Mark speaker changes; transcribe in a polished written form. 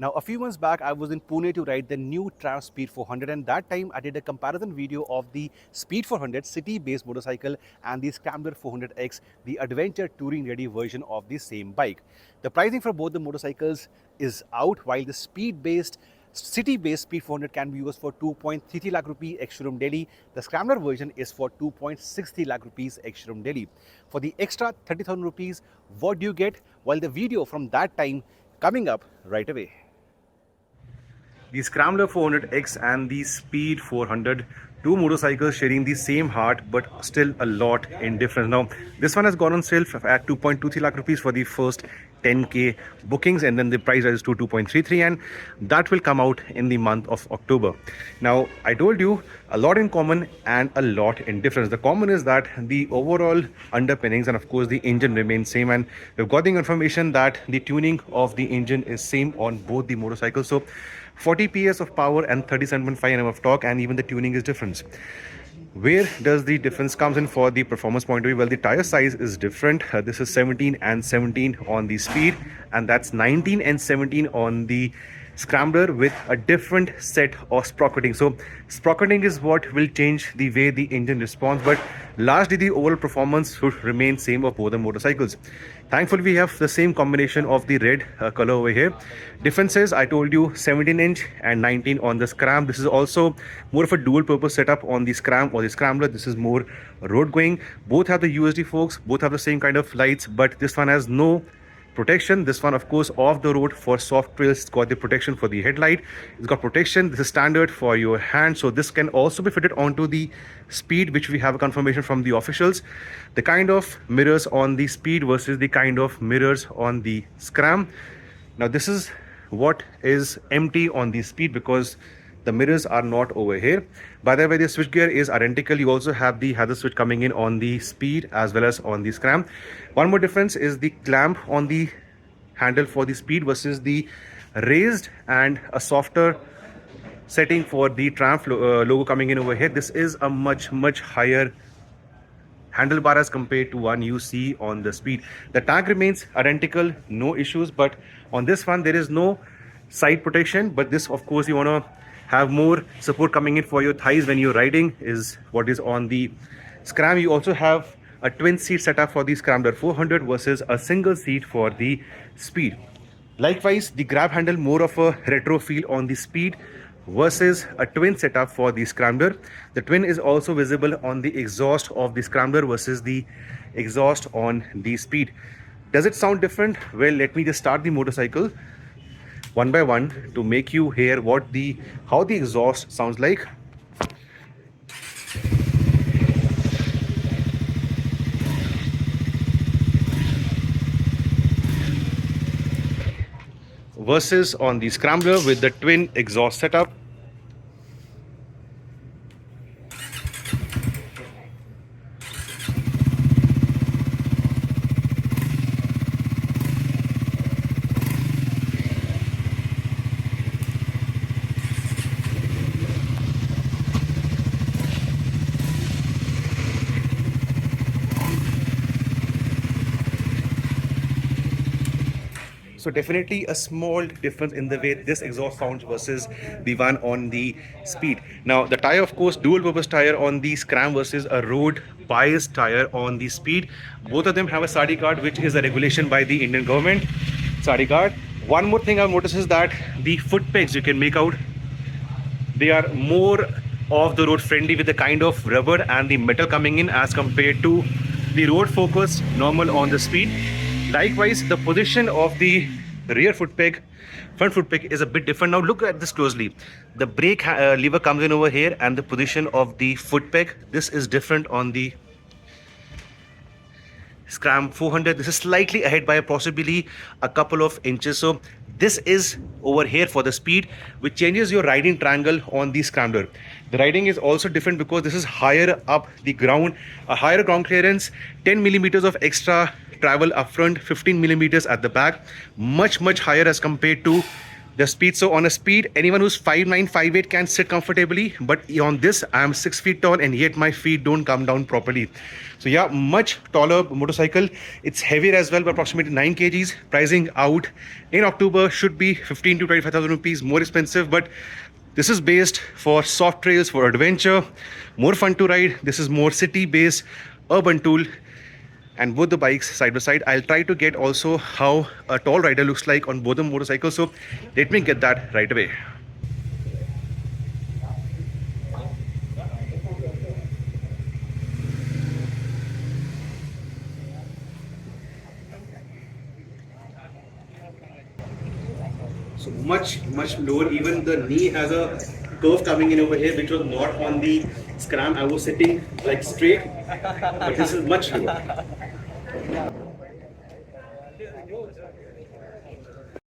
Speaker 1: Now, a few months back, I was in Pune to ride the new Triumph Speed 400, and that time I did a comparison video of the Speed 400 city-based motorcycle and the Scrambler 400X, the adventure touring-ready version of the same bike. The pricing for both the motorcycles is out, while the city-based Speed 400 can be used for 2.33 lakh rupees ex-showroom Delhi. The Scrambler version is for 2.63 lakh rupees ex-showroom Delhi. For the extra 30,000 rupees, what do you get? Well, the video from that time coming up right away. The Scrambler 400X and the Speed 400, two motorcycles sharing the same heart but still a lot in difference. Now, this one has gone on sale at 2.23 lakh rupees for the first 10k bookings, and then the price rises to 2.33, and that will come out in the month of October. Now, I told you a lot in common and a lot in difference. The common is that the overall underpinnings and of course the engine remains same, and we've got the information that the tuning of the engine is same on both the motorcycles. So 40 PS of power and 37.5 Nm of torque, and even the tuning is different. Where does the difference comes in for the performance point of view? Well, the tire size is different. This is 17 and 17 on the Speed, and that's 19 and 17 on the Scrambler, with a different set of sprocketing. So sprocketing is what will change the way the engine responds, but largely the overall performance should remain same of both the motorcycles. Thankfully, we have the same combination of the red color over here. Differences, I told you, 17-inch and 19 on the Scram. This is also more of a dual purpose setup on the Scram or the Scrambler. This is more road going. Both have the USD forks, both have the same kind of lights, but this one has no protection. This one, of course, off the road for soft trails. It's got the protection for the headlight. It's got protection. This is standard for your hand, so this can also be fitted onto the Speed, which we have a confirmation from the officials. The kind of mirrors on the Speed versus the kind of mirrors on the Scram. Now, this is what is empty on the Speed because the mirrors are not over here. By the way, the switchgear is identical. You also have the hazard switch coming in on the Speed as well as on the Scram. One more difference is the clamp on the handle for the Speed versus the raised and a softer setting for the Triumph logo coming in over here. This is a much higher handlebar as compared to one you see on the Speed. The tag remains identical, no issues, but on this one there is no side protection. But this, of course, you want to have more support coming in for your thighs when you're riding, is what is on the Scram. You also have a twin seat setup for the Scrambler 400 versus a single seat for the Speed. Likewise, the grab handle more of a retro feel on the Speed versus a twin setup for the Scrambler. The twin is also visible on the exhaust of the Scrambler versus the exhaust on the Speed. Does it sound different? Well, let me just start the motorcycle one by one to make you hear how the exhaust sounds like. Versus on the Scrambler with the twin exhaust setup. So definitely a small difference in the way this exhaust sounds versus the one on the Speed. Now, the tire, of course, dual purpose tire on the Scram versus a road biased tire on the Speed. Both of them have a Sadi card, which is a regulation by the Indian government. Sadi card. One more thing I've noticed is that the foot pegs, you can make out, they are more off the road friendly with the kind of rubber and the metal coming in as compared to the road focused normal on the Speed. Likewise, the position of the rear foot peg, front foot peg is a bit different. Now look at this closely. The brake lever comes in over here, and the position of the foot peg, this is different on the Scram 400. This is slightly ahead by possibly a couple of inches. So this is over here for the Speed, which changes your riding triangle on the Scrambler. The riding is also different because this is higher up the ground, a higher ground clearance, 10 millimeters of extra travel up front, 15 millimeters at the back, much higher as compared to the speed. So on a speed, anyone who's 5'9", 5'8" can sit comfortably. But on this, I am 6 feet tall and yet my feet don't come down properly. So yeah, much taller motorcycle. It's heavier as well, by approximately 9 kgs. Pricing out in October should be 15 to 25,000 rupees more expensive. But this is based for soft trails, for adventure, more fun to ride. This is more city-based, urban tool. And both the bikes side by side. I'll try to get also how a tall rider looks like on both the motorcycles. So let me get that right away. So much lower. Even the knee has a curve coming in over here, which was not on the Scram. I was sitting like straight, but this is much lower.